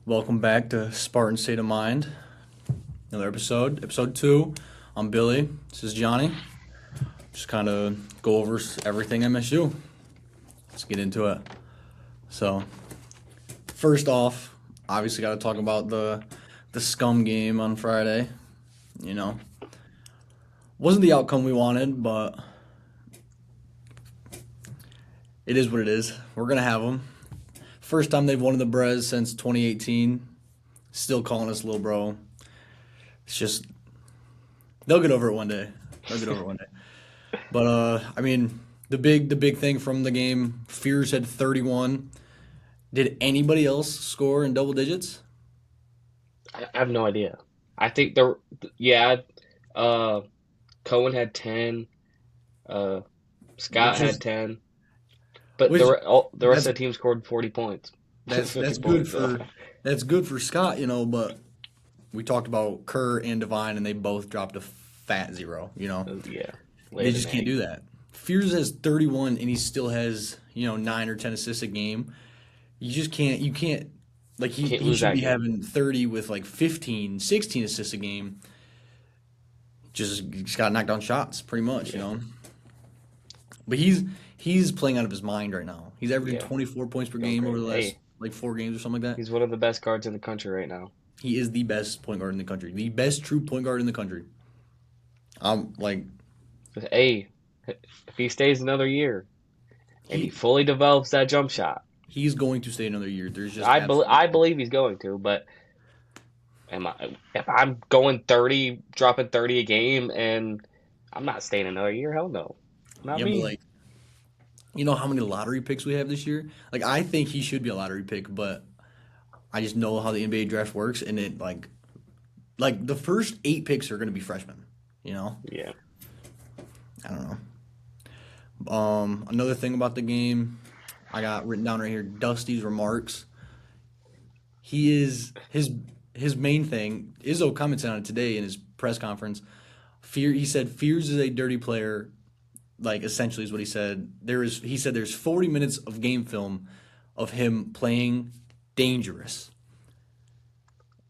Welcome back to Spartan State of Mind. Another episode 2. I'm Billy. This is Johnny. Just kind of go over everything MSU. Let's get into it. So, first off, obviously got to talk about the scum game on Friday. You know, wasn't the outcome we wanted, but it is what it is. We're gonna have them. First time they've won in the Brez since 2018. Still calling us little bro. It's just they'll get over it one day. They'll get over it one day. But I mean, the big thing from the game, Fears had 31. Did anybody else score in double digits? I have no idea. I think there, yeah, uh, Cohen had 10, uh, Scott Which had is 10, but which the rest that's of the team scored 40 points, that's 50 that's good points. So, for that's good for Scott, but we talked about Kerr and Devine and they both dropped a fat zero, yeah, They laid an just can't egg. do that. Fears has 31 and he still has, 9 or 10 assists a game. You can't like Can't he lose should that be game. having 30 with like 15, 16 assists a game. Just got to knock down shots pretty much. Yeah, But he's playing out of his mind right now. He's averaging yeah, 24 points per going game over crazy. the last Hey, like 4 games or something like that. he's one of the best guards in the country right now. He is the best point guard in the country. The best true point guard in the country. Like But hey, if he stays another year and he he fully develops that jump shot, he's going to stay another year. There's just I absolutely believe he's going to, but if I'm going 30, dropping 30 a game, and I'm not staying another year, hell no, not yeah, but me. like you know how many lottery picks we have this year? Like I think he should be a lottery pick, but I just know how the NBA draft works, and it like the first 8 picks are going to be freshmen. You know, Yeah, I don't know. Another thing about the game, I got written down right here. Dusty's remarks. He is his main thing. Izzo commented on it today in his press conference. He said Fears is a dirty player. Like essentially is what he said. He said there's 40 minutes of game film of him playing dangerous.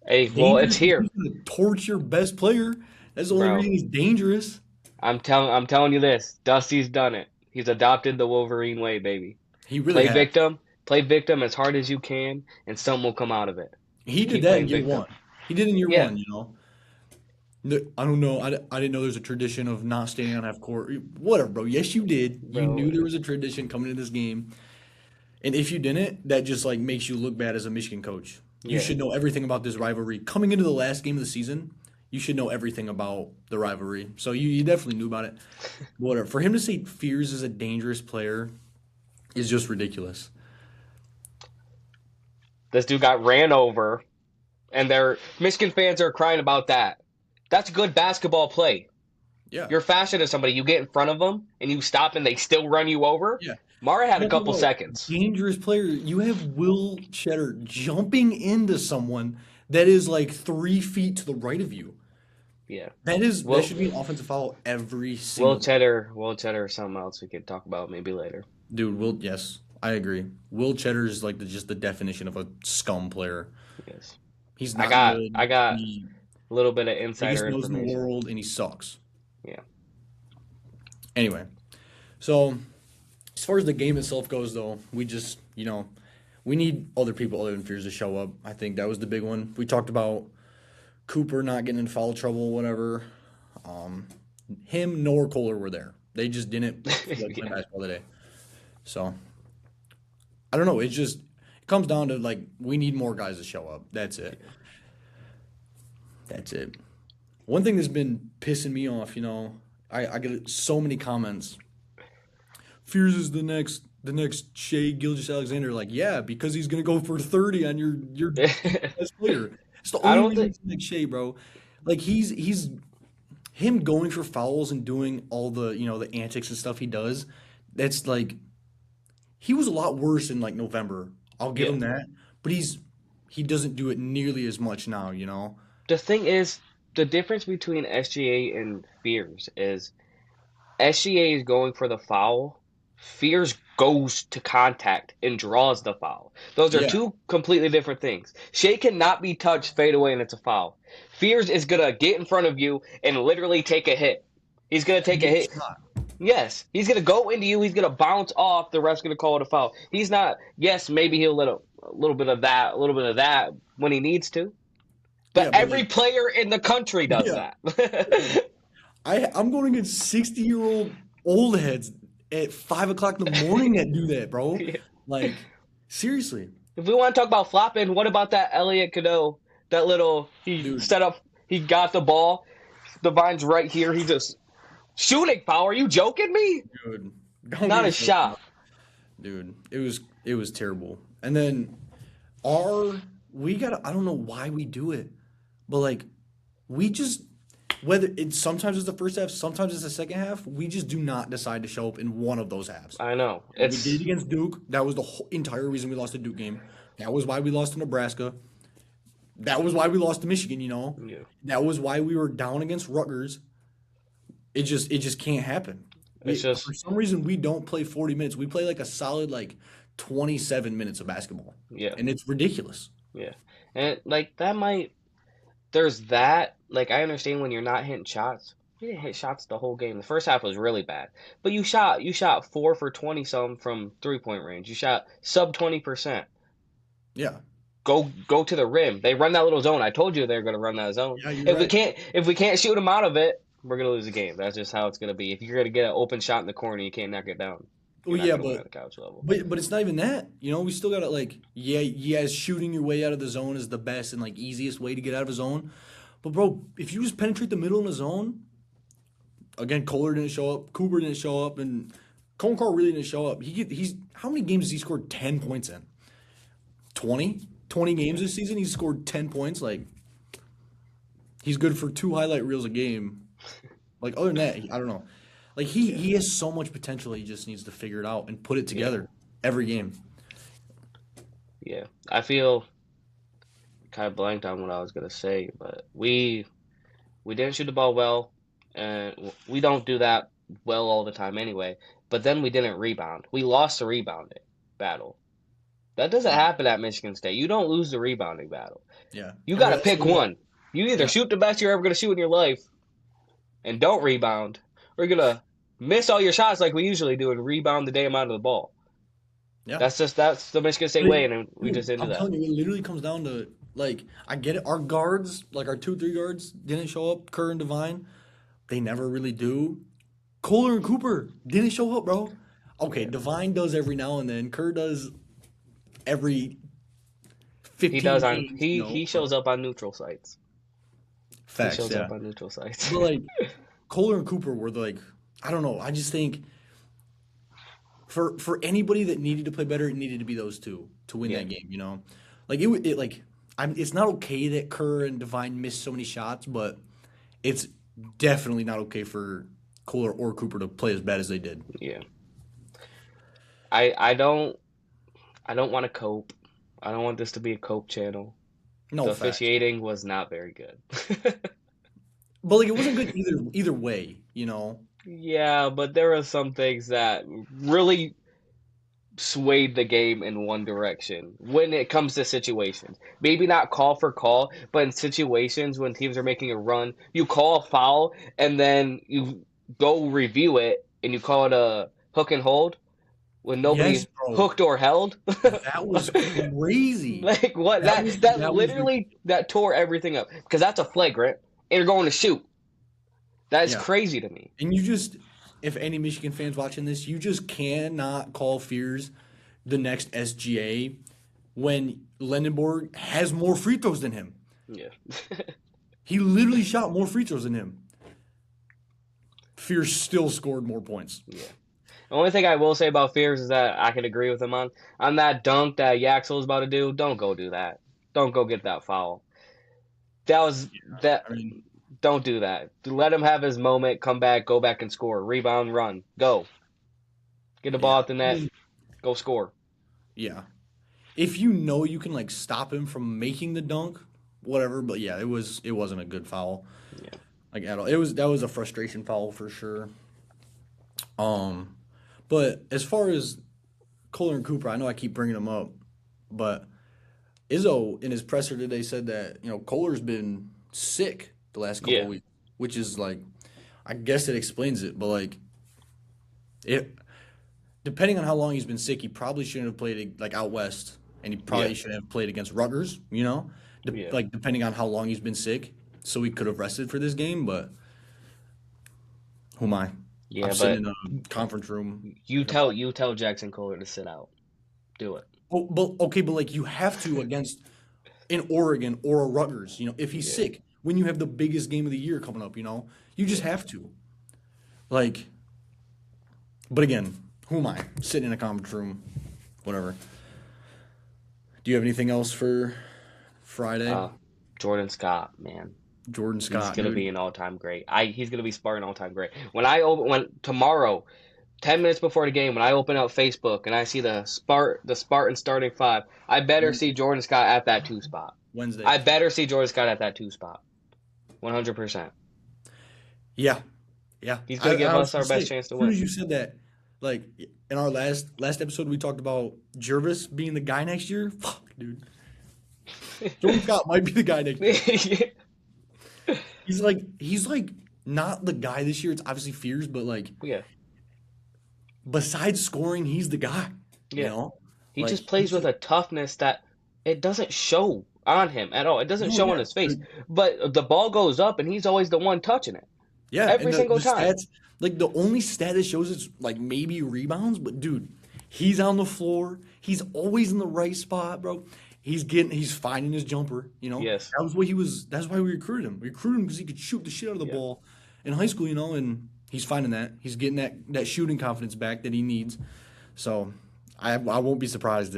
hey, well, it's Dangerous because here, he's gonna torch your best player. That's the only bro. reason he's dangerous. I'm telling you this, Dusty's done it. He's adopted the Wolverine way, baby. He really Play has. victim, play victim as hard as you can, and something will come out of it. He did Keep that in playing year victim. one. He did in year Yeah, one. I don't know. I didn't know there's a tradition of not standing on half court. Whatever, bro. Yes, you did. You bro. knew there was a tradition coming into this game. And if you didn't, that just like makes you look bad as a Michigan coach. You Yeah, should know everything about this rivalry. Coming into the last game of the season, you should know everything about the rivalry. So you definitely knew about it. Whatever. For him to say Fears is a dangerous player is just ridiculous. this dude got ran over, and their Michigan fans are crying about that. That's good basketball play. Yeah. You're faster than somebody. You get in front of them and you stop, and they still run you over. Yeah. Mara had a Talking couple about seconds. dangerous player, you have Will Cheddar jumping into someone that is like 3 feet to the right of you. Yeah. That Will should be an offensive foul every Will single time. Cheddar, Will Cheddar is something else we could talk about maybe later. Dude, yes, I agree. Will Cheddar is like just the definition of a scum player. Yes. He's I not got good. I got He a little bit of biggest insider nose in the information. world, and he sucks. Yeah. Anyway, so as far as the game itself goes, though, we need other people other than Fears to show up. I think that was the big one. We talked about Cooper not getting in foul trouble, whatever. Um, him nor Kohler were there. They just didn't feel like playing Yeah. basketball today. So I don't know. It comes down to like we need more guys to show up. That's it. That's it. One thing that's been pissing me off, I get so many comments. Fears is the next Shea Gilgeous Alexander. Like, yeah, because he's gonna go for 30 on your best player. It's the I only don't reason think it's like Shea, bro. Like he's him going for fouls and doing all the antics and stuff he does. That's like he was a lot worse in like November. I'll give yeah. him that. But he doesn't do it nearly as much now. The thing is, the difference between SGA and Fears is SGA is going for the foul. Fears goes to contact and draws the foul. Those are Yeah, two completely different things. Shea cannot be touched, fade away, and it's a foul. Fears is gonna get in front of you and literally take a hit. He's gonna and take a get hit. shot. Yes, he's gonna go into you. He's gonna bounce off. The ref's gonna call it a foul. He's not. Yes, maybe he'll let a little bit of that, a little bit of that when he needs to. But Yeah, but every like, player in the country does yeah, that. I'm going against 60-year-old old heads at 5 o'clock in the morning that do that, bro. Like, seriously, If we want to talk about flopping, what about that Elliot Cadeau? That little he dude, set up. He got the ball. The vine's right here. He just shooting foul. Are you joking me? dude, don't get Not me a started, shot. dude. It was terrible. And then our we got I don't know why we do it, but like we just whether it's sometimes it's the first half, sometimes it's the second half, we just do not decide to show up in one of those halves. I know. We did it It's against Duke. That was the whole, entire reason we lost the Duke game. That was why we lost to Nebraska. That was why we lost to Michigan, you know. yeah. That was why we were down against Rutgers. It just can't happen. It's For just some reason we don't play 40 minutes. We play like a solid like 27 minutes of basketball. yeah, And it's ridiculous. yeah. And like that might. There's that. Like I understand when you're not hitting shots. You didn't hit shots the whole game. The first half was really bad, but you shot 4 for 20 some from 3 point range. You shot sub 20%. Yeah. Go to the rim. They run that little zone. I told you they're going to run that zone. Yeah, you're If we right. can't if we can't shoot them out of it, we're going to lose the game. That's just how it's going to be. If you're going to get an open shot in the corner, you can't knock it down. You're Well, not yeah, going to win but at the couch level. but it's not even that. You know, we still got to like yes, shooting your way out of the zone is the best and like easiest way to get out of a zone. But bro, if you just penetrate the middle in the zone, again, Kohler didn't show up, Cooper didn't show up, and Konkar really didn't show up. He's how many games has he scored 10 points in? 20? 20 games this season, he's scored 10 points. Like he's good for two highlight reels a game. Like other than that, I don't know. Like Yeah, he has so much potential. He just needs to figure it out and put it yeah, together every game. yeah. I feel kind of blanked on what I was going to say, but we didn't shoot the ball well, and we don't do that well all the time anyway. But then we didn't rebound. We lost the rebounding battle. That doesn't happen at Michigan State. You don't lose the rebounding battle. Yeah. You And got to what? pick So what? one. You either Yeah. shoot the best you're ever going to shoot in your life and don't rebound, or you're going to miss all your shots like we usually do and rebound the damn out of the ball. Yeah. That's the Michigan State But way, and we just dude, didn't do I'm that. telling you, it literally comes down to like I get it. Our guards, like our 2, 3 guards, didn't show up. Kerr and Devine, they never really do. Kohler and Cooper didn't show up, bro. Okay, Yeah. Devine does every now and then. Kerr does every He does 15 on games, he but shows up on neutral sites. He facts, shows yeah. up on neutral sites. But like Kohler and Cooper were like, I don't know. I just think for anybody that needed to play better, it needed to be those two to win Yeah. that game. You know, like it like I'm. It's not okay that Kerr and Devine missed so many shots, but it's definitely not okay for Kohler or Cooper to play as bad as they did. Yeah. I I don't want to cope. I don't want this to be a cope channel. The No facts, officiating was not very good. but like it wasn't good either way. You know. Yeah, but there are some things that really swayed the game in one direction when it comes to situations. Maybe not call for call, but in situations when teams are making a run, you call a foul and then you go review it and you call it a hook and hold when Yes, nobody bro. hooked or held. That was crazy. Like what That was that that was literally that tore everything up because that's a flagrant and you're going to shoot. That's yeah. crazy to me. And you just, if any Michigan fans watching this, you just cannot call Fears the next SGA when Lendenborg has more free throws than him. Yeah. He literally shot more free throws than him. Fears still scored more points. Yeah. The only thing I will say about Fears is that I can agree with him on that dunk that Yaxel was about to do. Don't go do that. Don't go get that foul. That was that. I mean, Don't do that. Let him have his moment. Come back. Go back and score. Rebound. Run. Go. Get the ball yeah. out the I net. mean, Go score. yeah. If you know you can like stop him from making the dunk, whatever. But yeah, it wasn't a good foul like at all. That was a frustration foul for sure. Um, But as far as Kohler and Cooper, I know I keep bringing them up, but Izzo in his presser today said that Kohler's been sick the last couple Yeah, of weeks, which is like, I guess it explains it. But like, it depending on how long he's been sick, he probably shouldn't have played like out west, and he yeah, probably shouldn't have played against Rutgers. yeah, Like depending on how long he's been sick, so he could have rested for this game. But who am I? I'm yeah. sitting But in a conference room. you tell Jackson Kohler to sit out. Do it. Oh, but okay, but like you have to against in Oregon or a Rutgers. If he's Yeah, sick when you have the biggest game of the year coming up, you just yeah. have to. Like, but again, who am I? Sitting in a conference room, whatever. Do you have anything else for Friday? Uh, Jordan Scott, man. Jordan He's Scott, gonna dude. be an all-time great. He's gonna be Spartan all-time great. When tomorrow, 10 minutes before the game, when I open up Facebook and I see the Spartan starting five, I better see Jordan Scott at that two spot. Wednesday. I better see Jordan Scott at that two spot. 100%. Yeah, yeah. He's I, gonna give I was us gonna our say, best as chance to soon win. as you said that, like in our last episode, we talked about Jervis being the guy next year. Fuck, dude. Jordan Scott might be the guy next year. He's like not the guy this year. It's obviously Fears, but like Yeah, besides scoring, he's the guy. You yeah. know, He like just plays he's with just a toughness that it doesn't show on him at all. It doesn't no, show on yeah, his face. But the ball goes up and he's always the one touching it. yeah, and Every the single time. stats, like the only stat that shows it's like maybe rebounds, but dude, he's on the floor. He's always in the right spot, bro. He's finding his jumper. Yes. That was what he was. That's why we recruited him. We recruited him because he could shoot the shit out of the Yeah. ball in high school. And he's finding that. He's getting that shooting confidence back that he needs. So I won't be surprised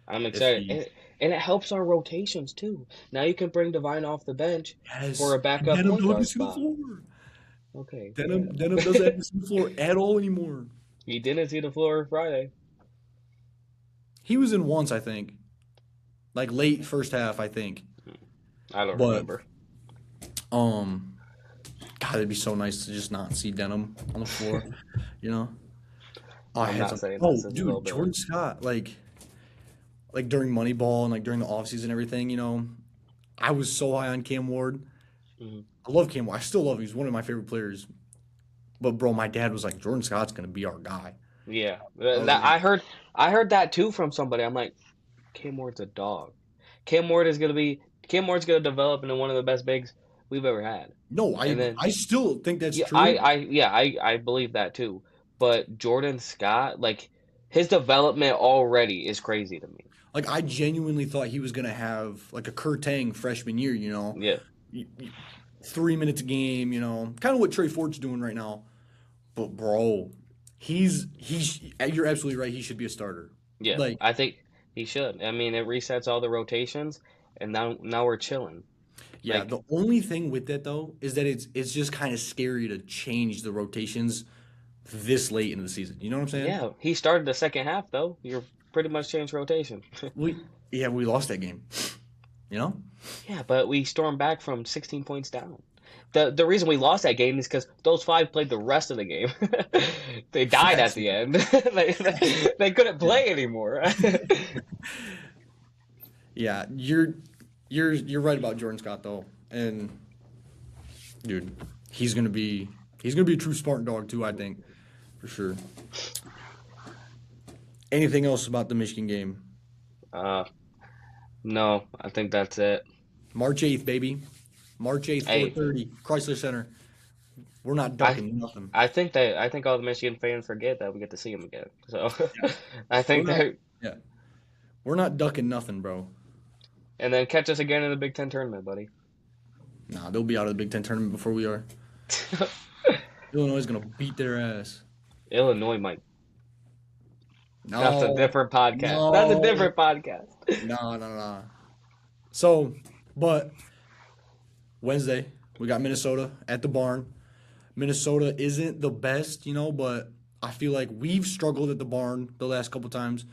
I'm if excited. he And it helps our rotations too. Now you can bring Divine off the bench for has. a And backup Denham point don't have guard to see the spot. floor. Okay, yeah. Denham doesn't have to see the floor at all anymore. He didn't see the floor Friday. He was in once, I think, like late first half, I think. I don't But remember. um, God, it'd be so nice to just not see Denham on the floor. You know. Oh, I I'm had not some. saying Oh, this is Will dude, Billy. Jordan Scott, like during Moneyball and like during the offseason and everything, I was so high on Cam Ward. Mhm. I love Cam Ward. I still love him. He's one of my favorite players. But bro, my dad was like, Jordan Scott's gonna be our guy. Yeah, I was that like, I heard that too from somebody. I'm like, Cam Ward's a dog. Cam Ward's gonna develop into one of the best bigs we've ever had. no, I And then I still think that's yeah, I true. I yeah I believe that too. But Jordan Scott, like his development already is crazy to me. Like I genuinely thought he was gonna have like a Kurt Tang freshman year. Yeah, 3 minutes a game. Kind of what Trey Fort's doing right now. But bro, he's you're absolutely right. He should be a starter. yeah, Like I think he should. I mean, it resets all the rotations, and now we're chilling. yeah, Like the only thing with that though is that it's just kind of scary to change the rotations this late into the season. You know what I'm saying? yeah, he started the second half though. You're pretty much changed rotation. We lost that game. You know? Yeah, but we stormed back from 16 points down. The reason we lost that game is because those five played the rest of the game. They died at Facts. the end. They couldn't Yeah. play anymore. Yeah, you're right about Jordan Scott though. And dude, he's gonna be a true Spartan dog too, I think. For sure. Anything else about the Michigan game? Uh, no, I think that's it. March 8th, baby. March 8th, Hey, 4:30, Chrysler Center. We're not I ducking nothing. I think all the Michigan fans forget that we get to see him again. So Yeah. I We're think not that, yeah. We're not ducking nothing, bro. and then catch us again in the Big Ten tournament, buddy. Nah, they'll be out of the Big Ten tournament before we are. Illinois is gonna beat their ass. Illinois might. That's a No, different podcast. That's a no, different podcast. no, no, no. So, but Wednesday we got Minnesota at the barn. Minnesota isn't the best, but I feel like we've struggled at the barn the last couple times.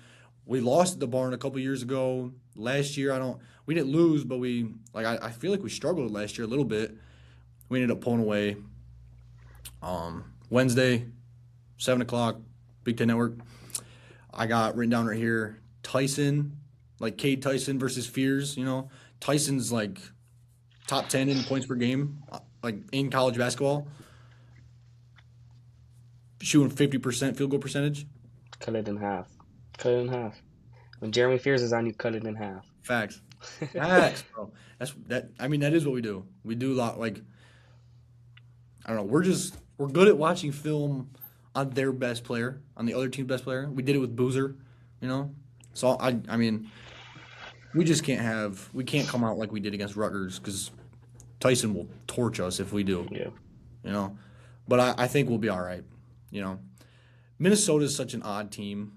We lost at the barn a couple years ago. Last year, we didn't lose, but I feel like we struggled last year a little bit. We ended up pulling away. Wednesday, 7 o'clock, Big Ten Network. I got written down right here Tyson, like Cade Tyson versus Fears. Tyson's like top 10 in points per game, like in college basketball, shooting 50% field goal percentage. Cut it in half. Cut it in half. When Jeremy Fears is on, you cut it in half. Facts. Facts, bro. That's that. I mean, that is what we do. We do a lot. Like, I don't know. We're good at watching film on their best player, on the other team's best player. We did it with Boozer, you know. So I mean, we can't come out like we did against Rutgers because Tyson will torch us if we do, Yeah. you know. But I think we'll be all right, you know. Minnesota is such an odd team.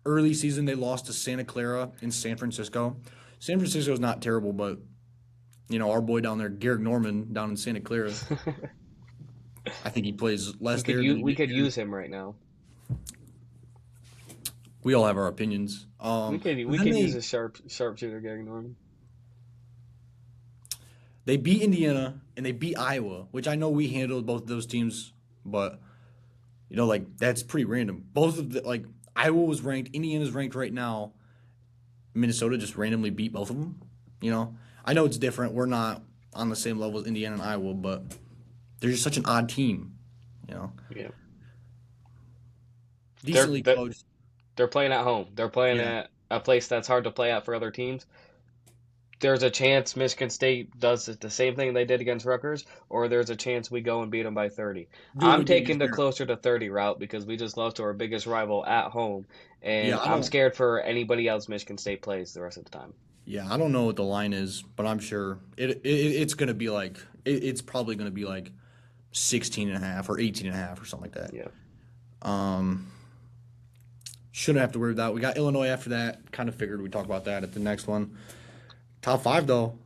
Early season they lost to Santa Clara in San Francisco. San Francisco is not terrible, but our boy down there, Garrick Norman, down in Santa Clara, I think he plays less there than he We did could here. use him right now. We all have our opinions. We But then could use a sharpshooter, Gary Norman. they beat Indiana and they beat Iowa, which I know we handled both of those teams, but like that's pretty random. Both of the like Iowa was ranked, Indiana's ranked right now. Minnesota just randomly beat both of them. I know it's different. We're not on the same level as Indiana and Iowa, but they're just such an odd team. You know, Yeah. They're decently they're, coached. they're playing at home. They're playing Yeah, at a place that's hard to play at for other teams. There's a chance Michigan State does the same thing they did against Rutgers, or there's a chance we go and beat them by 30. do what I'm we did taking against the there. closer to 30 route because we just lost to our biggest rival at home, Yeah, and I I'm don't. scared for anybody else Michigan State plays the rest of the time. Yeah, I don't know what the line is, but I'm sure it's gonna be like it's probably gonna be like 16 and a half or 18 and a half or something like that. Yeah. Um, shouldn't have to worry about that. We got Illinois after that. Kind of figured we'd talk about that at the next one. Top five though.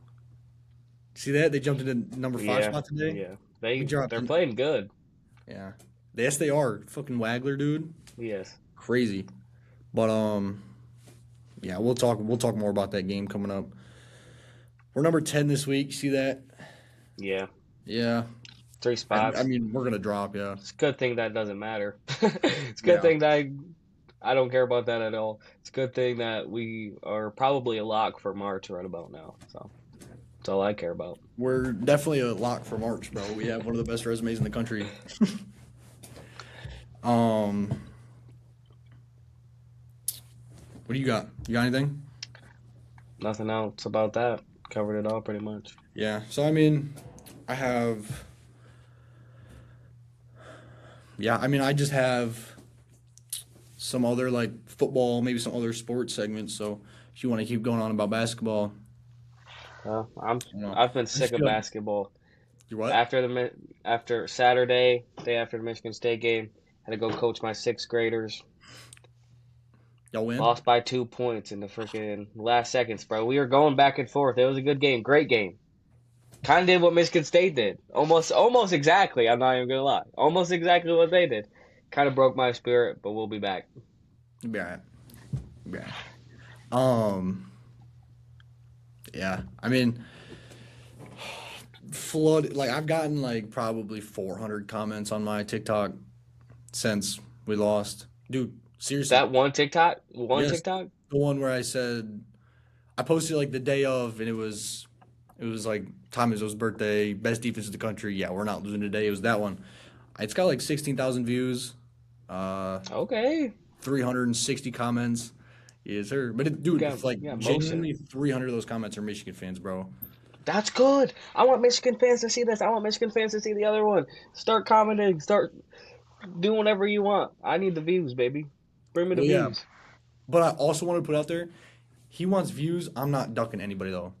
See that? They jumped into number five Yeah. spot today. Yeah. We dropped They're in. playing good. Yeah. Yes, they are. Fucking Wagler, dude. Yes. Crazy. But yeah, we'll talk more about that game coming up. We're number 10 this week. You see that? Yeah. Yeah. Three I spots. mean, we're gonna drop. Yeah. It's a good thing that doesn't matter. It's a good Yeah. thing that I don't care about that at all. It's a good thing that we are probably a lock for March right about now. So that's all I care about. We're definitely a lock for March, bro. We have one of the best resumes in the country. Um, what do you got? You got anything? Nothing else about that. Covered it all pretty much. Yeah. So I mean, I have. Yeah, I mean, I just have some other like football, maybe some other sports segments. So if you want to keep going on about basketball, I've been I sick just of feel like basketball. you're what? After Saturday, day after the Michigan State game, had to go coach my sixth graders. Y'all win? Lost by 2 points in the freaking last seconds, bro. We were going back and forth. It was a good game, great game. Kind of did what Michigan State did, almost exactly. I'm not even gonna lie, almost exactly what they did. Kind of broke my spirit, but we'll be back. You'll be all right. You'll be all right. Yeah. I mean, flood. Like I've gotten like probably 400 comments on my TikTok since we lost, dude. Seriously. That one Yes. TikTok. The one where I said I posted like the day of, and it was like Tom Izzo's birthday, best defense in the country. Yeah, we're not losing today. It was that one. It's got like 16,000 views, uh, Okay, 360 comments. Yes, sir. But dude, it's like you got motion. genuinely 300 of those comments are Michigan fans, bro. That's good. I want Michigan fans to see this. I want Michigan fans to see the other one. Start commenting. Start doing whatever you want. I need the views, baby. Bring me the Well, yeah. views. But I also want to put out there, he wants views. I'm not ducking anybody though.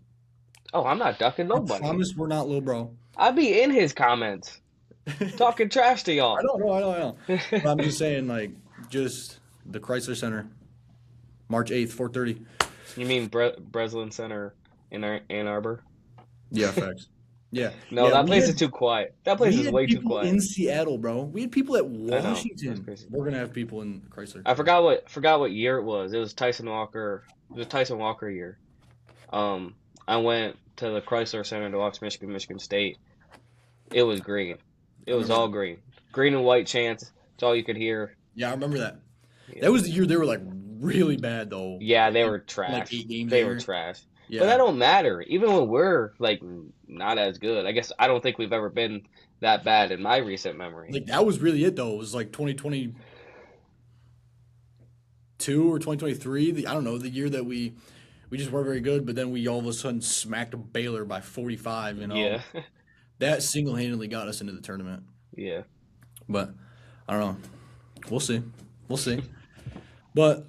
Oh, I'm not ducking I nobody. promise we're not little bro. I be in his comments talking trash to I y'all. know, I know, I know. But I'm just saying, like, just the Chrysler Center, March 8th, 4:30. You mean Breslin Center in Ann Arbor? Yeah, facts. Yeah, No, yeah. that place is too quiet. That place We is had way too people quiet. in Seattle, bro. We had people at I know. That's Washington. crazy. We're gonna have people in Chrysler. I forgot what year it was. It was Tyson Walker. It was Tyson Walker year. I went to the Chrysler Center to watch Michigan State. It was green. It I was remember all that. green. Green and white chants. It's all you could hear. Yeah, I remember that. Yeah. That was the year they were like really bad though. Yeah, they Like, were like trash. 8 games They were there. trash. But that Yeah. don't matter. Even when we're like not as good. I guess I don't think we've ever been that bad in my recent memory. Like that was really it though. It was like 2022 or 2023. I don't know, the year that we just weren't very good, but then we all of a sudden smacked Baylor by 45, you know. Yeah. That single-handedly got us into the tournament. Yeah. But I don't know. We'll see. We'll see. But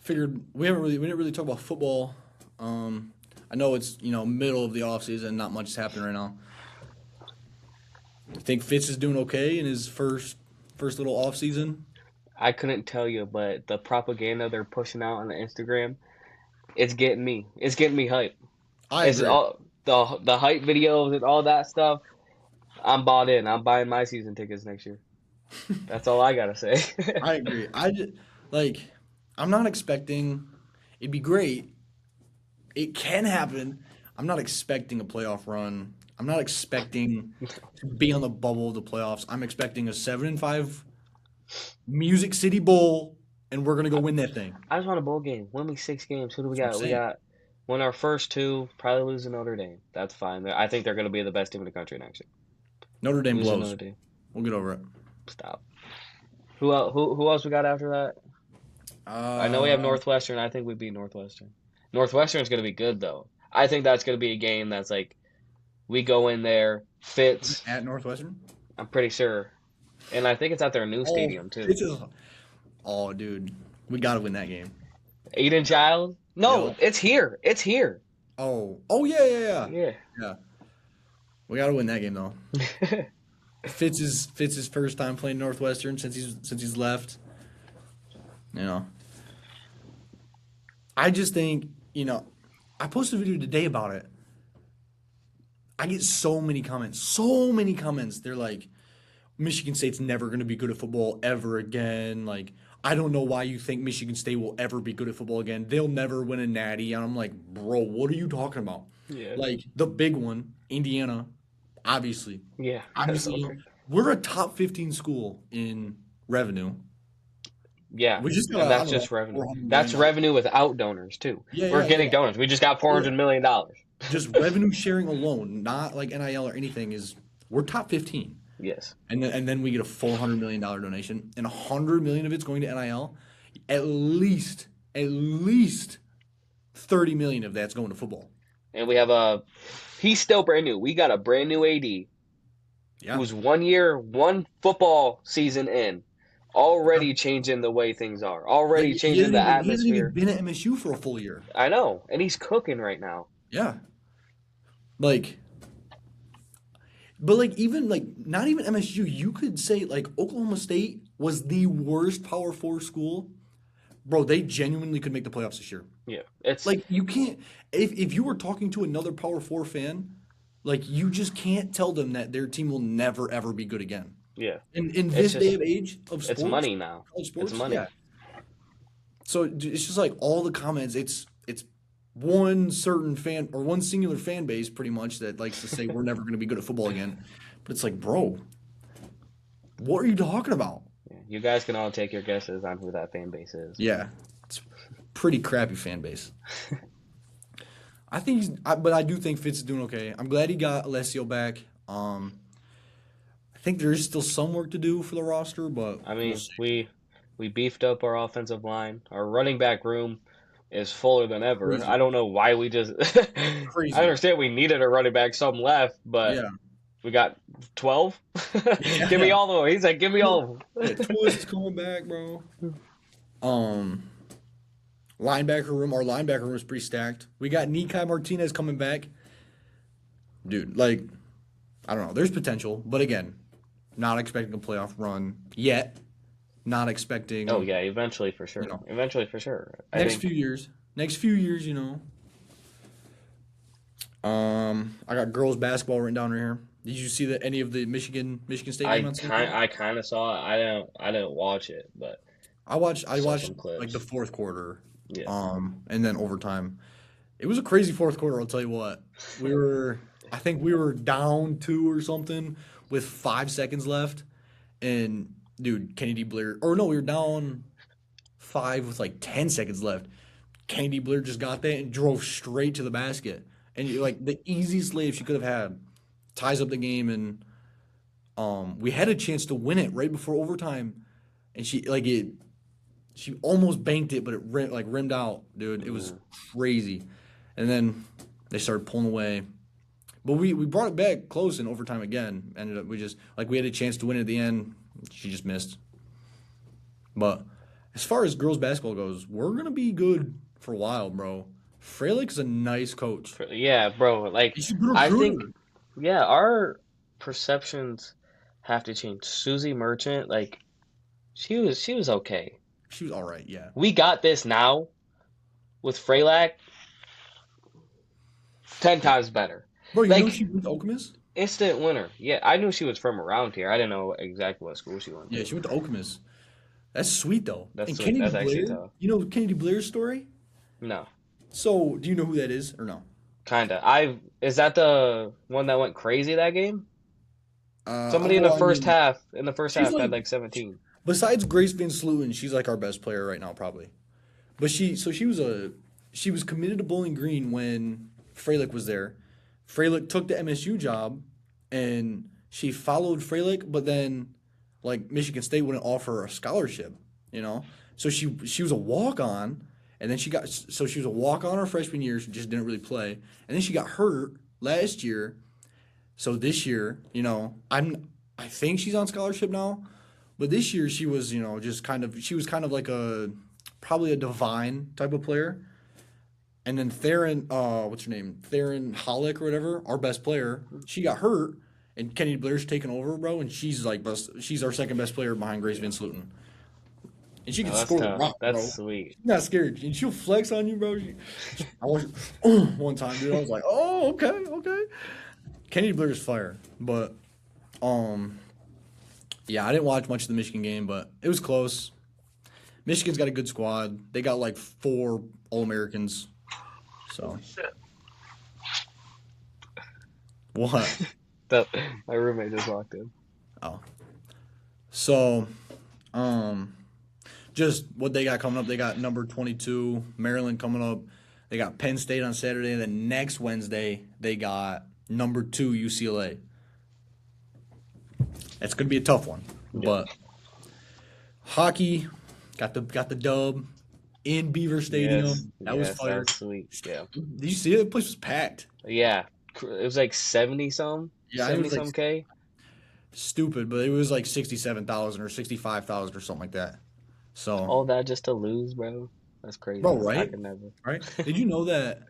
figured we didn't really talk about football. Um I know it's, middle of the off season, not much is happening right now. You think Fitz is doing okay in his first little off season? I couldn't tell you, but the propaganda they're pushing out on the Instagram, it's getting me. It's getting me hyped. I It's agree. all the hype videos and all that stuff. I'm bought in. I'm buying my season tickets next year. That's all I gotta say. I agree. Like I'm not expecting it'd be great. It can happen. I'm not expecting a playoff run. I'm not expecting to be on the bubble of the playoffs. I'm expecting a 7-5 Music City Bowl, and we're gonna go win that thing. I just want a bowl game. Win me 6 games. Who do we That's what I'm got? We saying. got win our first two. Probably lose to Notre Dame. That's fine. I think they're gonna be the best team in the country next year. Notre Dame Lose to blows. Notre Dame. We'll get over it. Stop. Who else? Who else we got after that? I know we have Uh, Northwestern. I think we beat Northwestern. Northwestern's gonna be good though. I think that's gonna be a game that's like we go in there, Fitz. at Northwestern. I'm pretty sure, and I think it's at their new Oh, stadium too. it's a, oh, dude, we gotta win that game. Eden Child? No, Yo. it's here. It's here. Oh, yeah, yeah, yeah, Yeah. yeah. We gotta win that game though. Fitz's first time playing Northwestern since he's left. You know, I just think I posted a video today about it. I get so many comments, so many comments. They're like, Michigan State's never going to be good at football ever again. Like, I don't know why you think Michigan State will ever be good at football again. They'll never win a natty. And I'm like, bro, what are you talking about? Yeah. Like, the big one, Indiana, obviously. Yeah. Obviously, Okay. we're a top 15 school in revenue. Yeah. We just got, And I that's don't know, just revenue. $400 That's million. revenue without donors too. Yeah, We're yeah, yeah, getting donors. We just got yeah. $400 million. Just revenue sharing alone, not like NIL or anything, we're top 15. Yes. And then we get a $400 million donation, and $100 million of it's going to NIL. At least 30 million of that's going to football. And we have he's still brand new. We got a brand new AD Yeah, who's 1 year, one football season in, already changing the way things are, like already he changing hasn't the even he hasn't even atmosphere. been at MSU for a full year. I know. And he's cooking right now. Yeah, like, but like even like not even MSU. You could say like Oklahoma State was the worst Power Four school, bro. They genuinely could make the playoffs this year. Yeah. It's Like you can't if you were talking to another Power Four fan, like you just can't tell them that their team will never ever be good again. yeah. In It's this day just of age of it's sports, money now. college It's sports, money. yeah. So it's just like all the comments. It's one certain fan or one singular fan base pretty much that likes to say we're never going to be good at football again. But it's like, bro, what are you talking about? Yeah. You guys can all take your guesses on who that fan base is. Yeah, it's pretty crappy fan base. I think but I do think Fitz is doing okay. I'm glad he got Alessio back. I think there is still some work to do for the roster, but I we'll mean, see. we beefed up our offensive line. Our running back room is fuller than ever. I Crazy, don't know why we just. I crazy. understand we needed a running back, some left, but Yeah, we got 12. Give me yeah. all of them. He's like, give me all of Yeah, them. Twist is coming back, bro. Um, linebacker room. Our linebacker room is pretty stacked. We got Nikai Martinez coming back, dude. Like, I don't know. There's potential, but again, not expecting a playoff run yet. Not Oh expecting, yeah, eventually for you sure. know, Eventually for sure. I next think few years. Next few years, I got girls basketball written down right here. Did you see that any of the Michigan State game on Sunday? I kind of saw it. I didn't watch it, but I saw watched some like the clips. fourth quarter, Yeah. and then overtime. It was a crazy fourth quarter. I'll tell you what. I think we were down two or something with 5 seconds left, and dude, Kennedy Blair. Or no, we were down five with like 10 seconds left. Kennedy Blair just got that and drove straight to the basket, and like the easiest layup she could have had, ties up the game, and we had a chance to win it right before overtime, and she almost banked it, but it rimmed out, dude. It was Mm. crazy, and then they started pulling away. But we brought it back close in overtime again. Ended up we just like we had a chance to win at the end. She just missed. But as far as girls basketball goes, we're gonna be good for a while, bro. Freilich is a nice coach. Yeah, bro. Like, He's a good I think, recruiter. yeah, our perceptions have to change. Susie Merchant, like, she was okay. She was all right, yeah. We got this now with Freylac, 10 times better. Bro, you know Like, she went to Okemos? instant winner. Yeah, I knew she was from around here. I didn't know exactly what school she went Yeah, to. she went to Okemos. That's sweet though. That's And sweet. Kennedy That's actually Blair, tough. you know Kennedy Blair's story? No, So, do you know who that is or no? kinda. Is that the one that went crazy that game? Somebody Well, I mean, in the first she's half had like like 17. besides Grace Van Sluten, she's like our best player right now probably. But she was committed to Bowling Green when Freilich was there. Freilich took the MSU job, and she followed Freilich, but then like Michigan State wouldn't offer her a scholarship, you know. So she was a walk on, and then she was a walk on her freshman year. She just didn't really play, and then she got hurt last year. So this year, I think she's on scholarship now, but this year she was just she was kind of like a probably a divine type of player. And then Theron, what's her name? Theron Hollick or whatever, our best player. She got hurt, and Kennedy Blair's taken over, bro. And she's our second best player behind Grace Van Sluten. And she can Oh, that's score the tough. rock, That's bro. sweet. She's not scared, and she'll flex on you, bro. I was one time, dude. I was like, oh, okay, okay. Kennedy Blair's fire, but yeah, I didn't watch much of the Michigan game, but it was close. Michigan's got a good squad. They got like four All Americans. So what? That my roommate just walked in. Oh, so um, just what they got coming up. They got number 22 Maryland coming up. They got Penn State on Saturday. Then next Wednesday they got number 2 UCLA. That's gonna be a tough one, Yeah. but hockey got the dub in Beaver Yes, Stadium. That was yes, fire. that's sweet. Yeah, Did you see it? The place was packed. yeah. It was like 70 some, Yeah, it 70 was like some K. stupid, but it was like 67,000 or 65,000 or something like that. So, All that just to lose, bro. That's bro, crazy. I right? could never. Right? Did you know that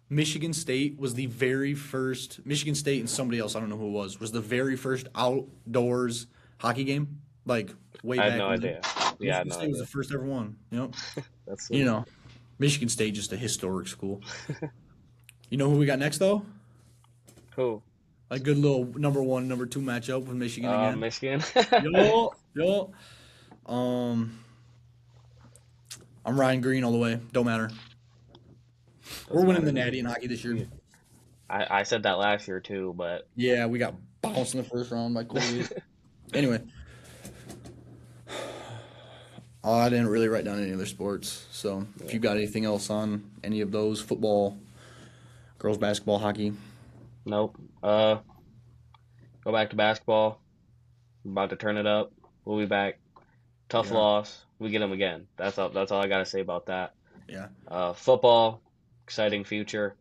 Michigan State was the very first Michigan State and somebody else, I don't know who it was the very first outdoors hockey game? Like way I had back no in the day. idea. Yeah, I had Michigan no State was idea. the first ever one. Yep. That's You sweet. know, Michigan State just a historic school. You know who we got next though? Cool. A good little number 1, number 2 matchup with Michigan again. Michigan. Yo, yo. Um, I'm Ryan Green all the way. Don't matter. We're Doesn't winning the matter. Natty in hockey this year. I said that last year too, but Yeah, we got bounced in the first round by Colgate. Anyway, I didn't really write down any other sports. So if yeah. you got anything else on any of those, football, girls basketball, hockey. Nope. Go back to basketball. We're about to turn it up. We'll be back. Tough Yeah, loss. We get them again. That's all I gotta say about that. yeah, Football, exciting future.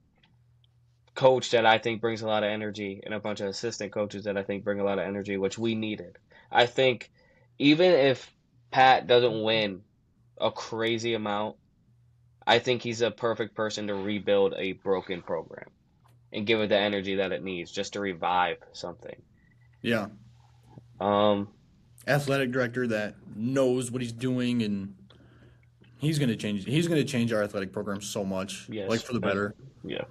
Coach that I think brings a lot of energy, and a bunch of assistant coaches that I think bring a lot of energy, which we needed. I think even if Pat doesn't win a crazy amount, I think he's a perfect person to rebuild a broken program and give it the energy that it needs just to revive something. yeah. Um, Athletic director that knows what he's doing, and he's gonna change. He's gonna change our athletic program so much, like yes, for the better. yeah, I'm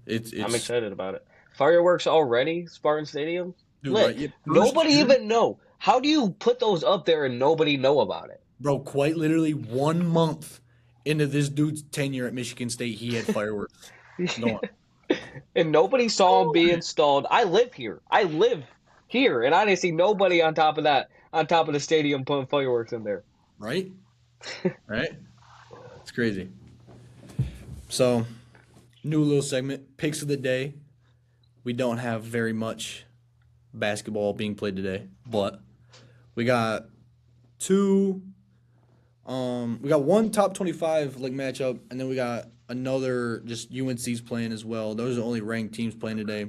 It's excited about it. Fireworks already, Spartan Stadium. dude, right? Lit. Yeah, first Nobody year, even know. How do you put those up there and nobody know about it? bro. Quite literally 1 month into this dude's tenure at Michigan State, he had fireworks going. And nobody saw them be installed. I live here. I live here, and I didn't see nobody on top of that on top of the stadium putting fireworks in there. right? Right? It's crazy. So, new little segment, picks of the day. We don't have very much basketball being played today, but we got two we got one top 25 like matchup, and then we got another just UNC's playing as well. Those are the only ranked teams playing today.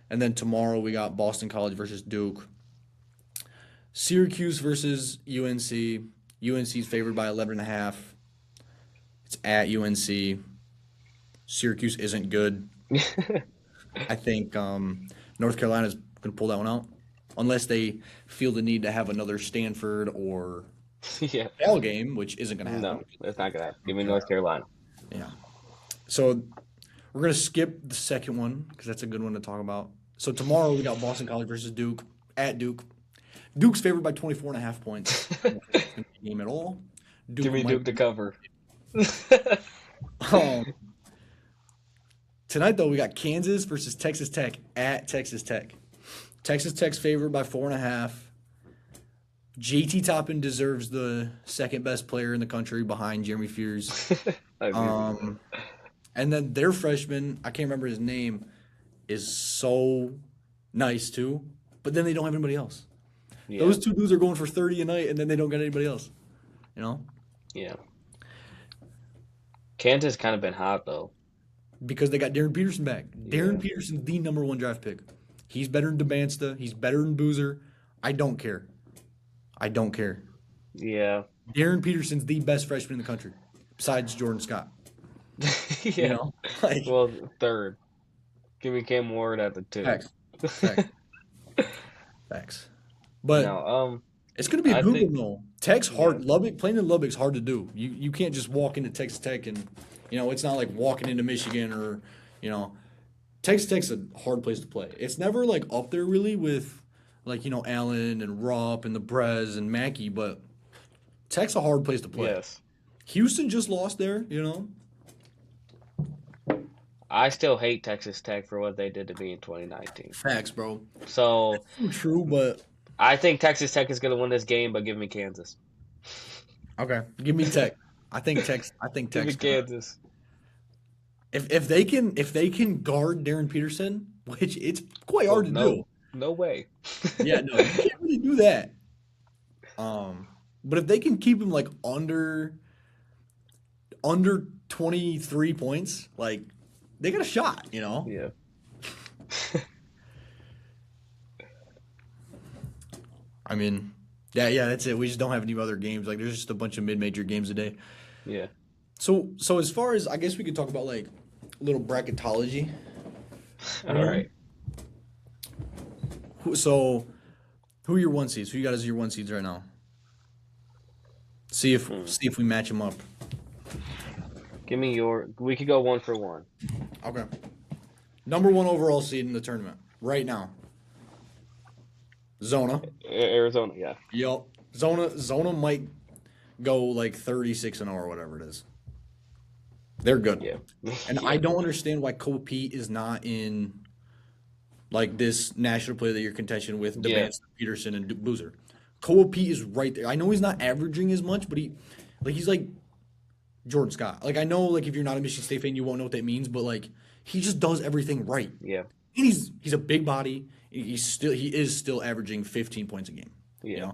And then tomorrow we got Boston College versus Duke. Syracuse versus UNC. UNC's favored by 11.5. It's at UNC. Syracuse isn't good. I think North Carolina's going to pull that one out. Unless they feel the need to have another Stanford or Yeah. Cal game, which isn't going to No, happen. it's not gonna happen. Give North me North Carolina. Carolina. Yeah. So we're going to skip the second one because that's a good one to talk about. So tomorrow we got Boston College versus Duke at Duke. Duke's favored by 24.5 points. I don't think it's going to be a game at all. Give Duke me might Duke to cover. um, tonight, though, we got Kansas versus Texas Tech at Texas Tech. Texas Tech's favored by 4.5. JT Toppin deserves the second best player in the country behind Jeremy Fears. Um, and then their freshman, I can't remember his name, is so nice too. But then they don't have anybody else. Yeah. Those two dudes are going for 30 a night, and then they don't get anybody else. You know? Yeah. Kansas kind of been hot though. Because they got Darren Peterson back. Yeah. Darren Peterson's the number one draft pick. He's better than DeBansta. He's better than Boozer. I don't care. I don't care. Yeah. Darren Peterson's the best freshman in the country, besides Jordan Scott. Yeah. You know? Like, Well, third. Give me Cam Ward at the 2. facts. Facts. Facts. But No, it's going to be a I good think one, though. Tech's hard. yeah. Lubbock, playing in Lubbock's hard to do. You can't just walk into Texas Tech and, it's not like walking into Michigan or, Texas Tech's a hard place to play. It's never like up there really with like, Allen and Rupp and the Brez and Mackey, but Tech's a hard place to play. Yes. Houston just lost there, I still hate Texas Tech for what they did to me in 2019. Facts, bro. So True, but I think Texas Tech is going to win this game, but give me Kansas. okay. Give me Tech. I think Give me Tech's gonna. Kansas. If they can guard Darren Peterson, which it's quite Well, hard to do. no way. Yeah, no, you can't really do that. But if they can keep him like under 23 points, like they got a shot, Yeah. I mean, yeah, that's it. We just don't have any other games. Like there's just a bunch of mid-major games a day. Yeah. So as far as I guess we could talk about like a little bracketology. All right. So who are your one seeds? Who you got as your one seeds right now? See if we match them up. Give me your. We could go 1 for 1. Okay. Number one overall seed in the tournament right now. Zona. Arizona, yeah. Yep. Zona might go like 36-0 or whatever it is. They're good. Yeah. And I don't understand why Kobe Pete is not in like this national player that you're contention with Yeah. DeVance, Peterson, and Boozer. Kobe Pete is right there. I know he's not averaging as much, but he's like Jordan Scott. Like I know like if you're not a Michigan State fan, you won't know what that means, but like he just does everything right. Yeah. And he's a big body. He is still averaging 15 points a game. Yeah.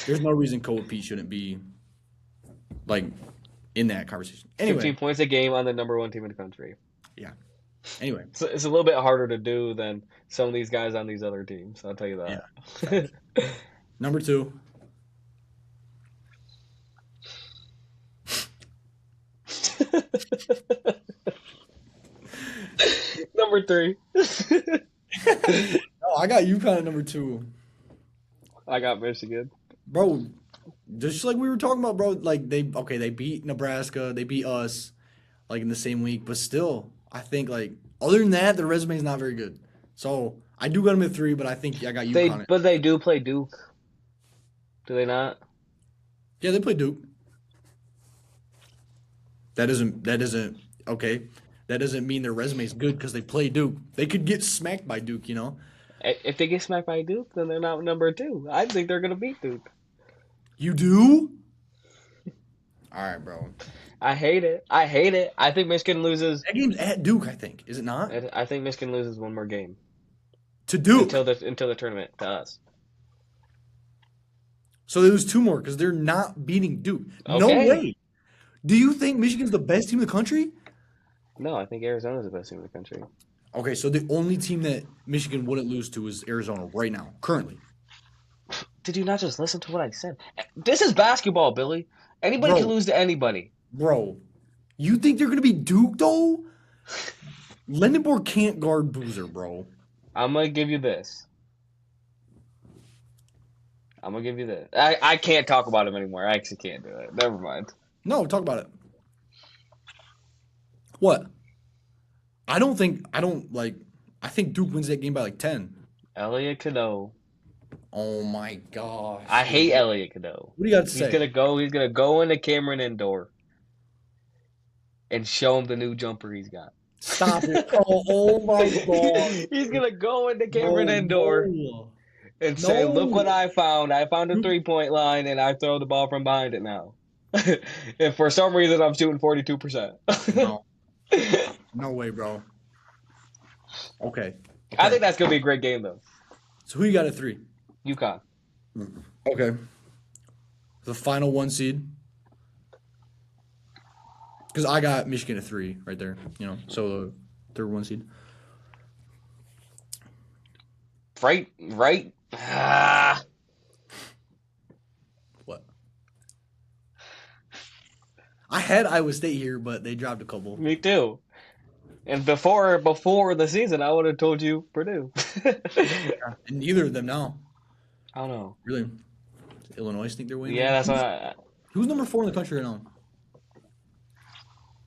There's no reason Kobe Pete shouldn't be like in that conversation. 15 Anyway, points a game on the number 1 team in the country. yeah. Anyway, So it's a little bit harder to do than some of these guys on these other teams. I'll tell you that. number two. Number 3. No, I got UConn at number 2. I got Michigan. Bro, just like we were talking about, bro, like they beat Nebraska, they beat us like in the same week, but still, I think like other than that, their resume is not very good. So I do got them at 3, but I think I got UConn. But they do play Duke. Do they not? Yeah, they play Duke. That doesn't okay. That doesn't mean their resume is good because they play Duke. They could get smacked by Duke, If they get smacked by Duke, then they're not number 2. I think they're going to beat Duke. You do? All right, bro. I hate it. I hate it. I think Michigan loses. That game's at Duke, I think. Is it not? I think Michigan loses one more game To Duke. until the tournament to us. So they lose two more because they're not beating Duke. No Okay. way. Do you think Michigan's the best team in the country? No, I think Arizona's the best team in the country. Okay, so the only team that Michigan wouldn't lose to is Arizona right now, currently. Did you not just listen to what I said? This is basketball, Billy. Anybody can Bro, lose to anybody. bro, you think they're gonna be Duke though? Lindenborg can't guard Boozer, bro. I'm gonna give you this. I'm gonna give you this. I can't talk about him anymore. I actually can't do it. Never mind. No, talk about it. What? I don't like. I think Duke wins that game by like 10. Elliot Cadeau. Oh my gosh. I hate Elliot Cadeau. What do you got to He's say? gonna go. He's gonna go into Cameron Indoor and show him the new jumper he's got. Stop it. Oh my god. He's gonna go into Cameron Bro, Indoor no. and say, "Look what No. I found! I found a Duke, 3-point line, and I throw the ball from behind it now." And for some reason, I'm shooting 42%. no. No way, bro. Okay. I Okay. think that's gonna be a great game, though. So who you got at 3? UConn. Okay. The final 1 seed. Because I got Michigan at 3 right there. So the third 1 seed. Right. Ah. What? I had Iowa State here, but they dropped a couple. Me too. And before the season, I would have told you Purdue. And neither of them now. I don't know. Really. Illinois think they're winning? Yeah, that's who's, what. who's number 4 in the country right now?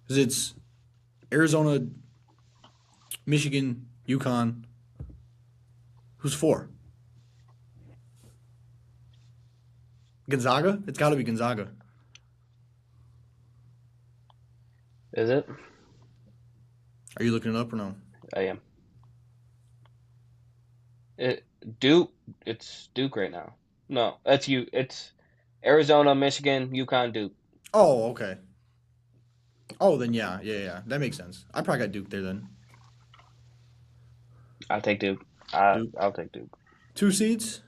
Because it's Arizona, Michigan, UConn. Who's 4? Gonzaga? It's got to be Gonzaga. Is it? Are you looking it up or no? I am. Duke. It's Duke right now. No, that's you. It's Arizona, Michigan, UConn, Duke. Oh, okay. Oh, then yeah. That makes sense. I probably got Duke there then. I'll take Duke. Duke. I'll take Duke. 2 seeds?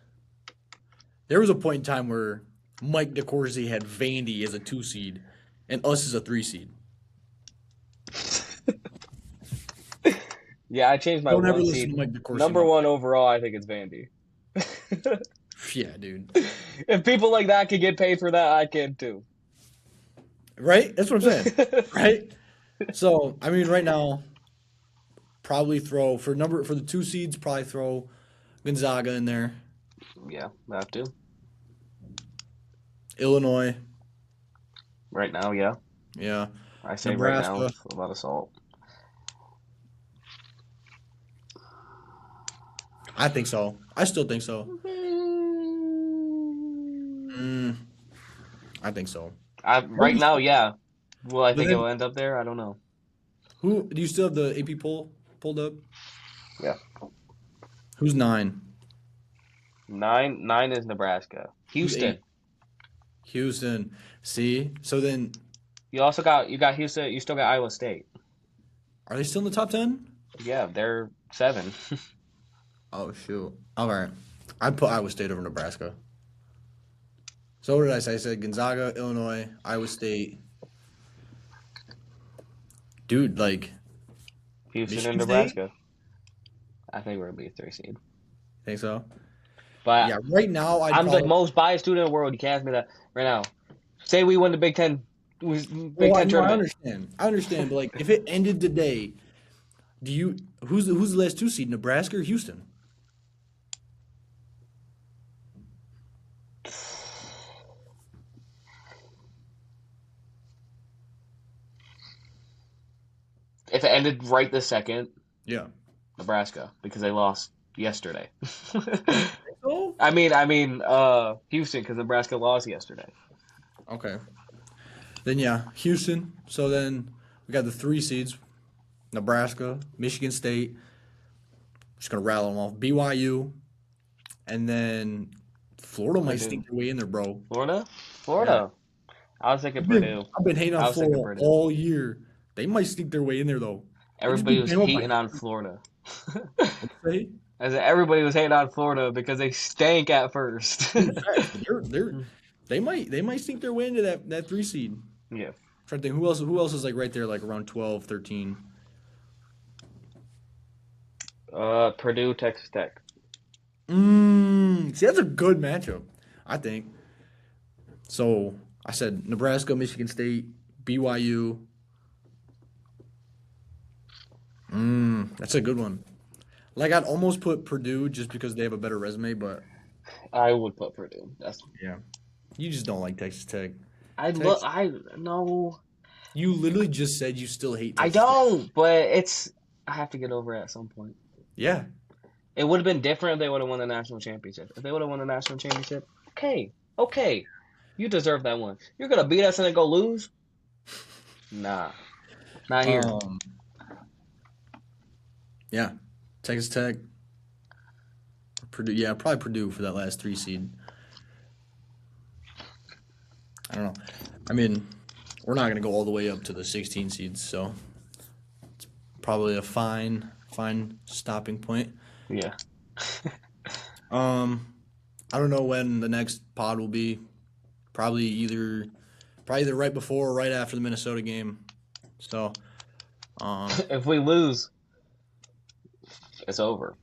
There was a point in time where Mike DeCourcy had Vandy as a 2 seed and us as a 3 seed. Yeah, I changed my Don't ever 1 listen seed. to Mike DeCourcy. Number 1 overall, I think it's Vandy. Yeah, dude. If people like that can get paid for that, I can too. Right? That's what I'm saying. Right? So, I mean, right now, probably throw for the 2 seeds, probably throw Gonzaga in there. Yeah, I have to. Illinois. Right now, yeah. Yeah. I say Nebraska. right now, it's a lot of salt. I think so. I still think so. I think so. Right now, yeah. Will I But think then- it will end up there? I don't know. Who do you still have the AP poll pulled up? Yeah. Who's 9? 9 is Nebraska. Houston. 8? Houston. See? So then You got Houston. You still got Iowa State. are they still in the top 10? Yeah, they're 7. Oh shoot. All right. I'd put Iowa State over Nebraska. So what did I say? I said Gonzaga, Illinois, Iowa State. Dude, like Houston Michigan and Nebraska. I think we're gonna be a 3 seed. think so? But Yeah, right now I'm the most biased student in the world. You can't ask me that right now. Say we win the Big Ten. Big Ten I tournament. understand, but like if it ended today, who's the last 2 seed, Nebraska or Houston? If it ended right this second, Yeah. Nebraska, because they lost yesterday. Oh, I mean, Houston, because Nebraska lost yesterday. okay. Then yeah, Houston. So then we got the 3 seeds, Nebraska, Michigan State. Just gonna rattle them off. BYU, and then Florida might Purdue. sneak their way in there, bro. Florida? Yeah. Florida. I was thinking I've been Purdue. I've been hating on I was thinking Florida Purdue. all year. They might sneak their way in there though. They just Everybody beat was Bama by hating on Florida. I'd say. I said everybody was hating on Florida because they stank at first. Dude, facts. But they might sneak their way into that 3 seed. Yeah. Trying to think who else is like right there, like around 12, 13. Purdue, Texas Tech. See, that's a good matchup, I think. So I said Nebraska, Michigan State, BYU. That's a good one. Like I'd almost put Purdue just because they have a better resume, but I would put Purdue. That's yeah, you just don't like Texas Tech. I look. Tex, I no. you literally just said you still hate I Texas Tech. don't. But it's. I have to get over it at some point. Yeah, It would have been different if they would have won the national championship. If they would have won the national championship, okay, you deserve that one. You're gonna beat us and then go lose? Nah, not here. um, yeah, Texas Tech, Purdue. Yeah, probably Purdue for that last 3 seed. I don't know. I mean, we're not gonna go all the way up to the 16 seeds, so probably a fine stopping point. Yeah. Um, I don't know when the next pod will be. Probably either right before or right after the Minnesota game. So, um, If we lose, it's over.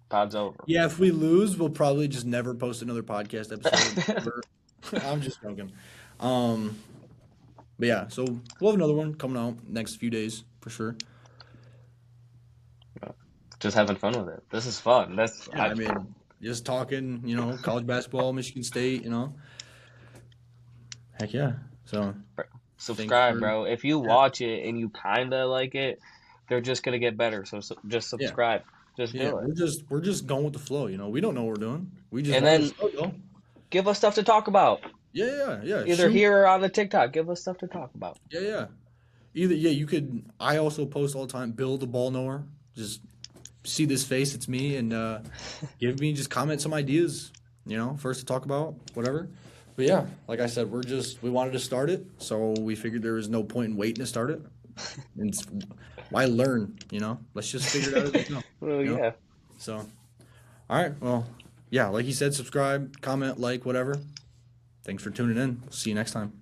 Pod's over. yeah, if we lose, we'll probably just never post another podcast episode. I'm just joking. Um, but yeah, so we'll have another one coming out next few days for sure. Just having fun with it. This is fun. Yeah, I mean, just talking, college basketball, Michigan State, heck yeah. So subscribe, for bro. If you yeah, watch it and you kinda like it, they're just gonna get better. So just yeah, subscribe. Just yeah. do it. We're just going with the flow. We don't know what we're doing. We just And want the then show, yo. give us stuff to talk about. Yeah. Either Shoot. here or on the TikTok. Give us stuff to talk about. Yeah. Either you could. I also post all the time. Bill the ball knower. Just see this face. It's me, and give me just comment some ideas. First to talk about whatever. But yeah, like I said, we wanted to start it, so we figured there was no point in waiting to start it. And why learn? Let's just figure it out as we go. Well, You know? yeah. So, all right. Well, yeah, like he said, subscribe, comment, like, whatever. Thanks for tuning in. See you next time.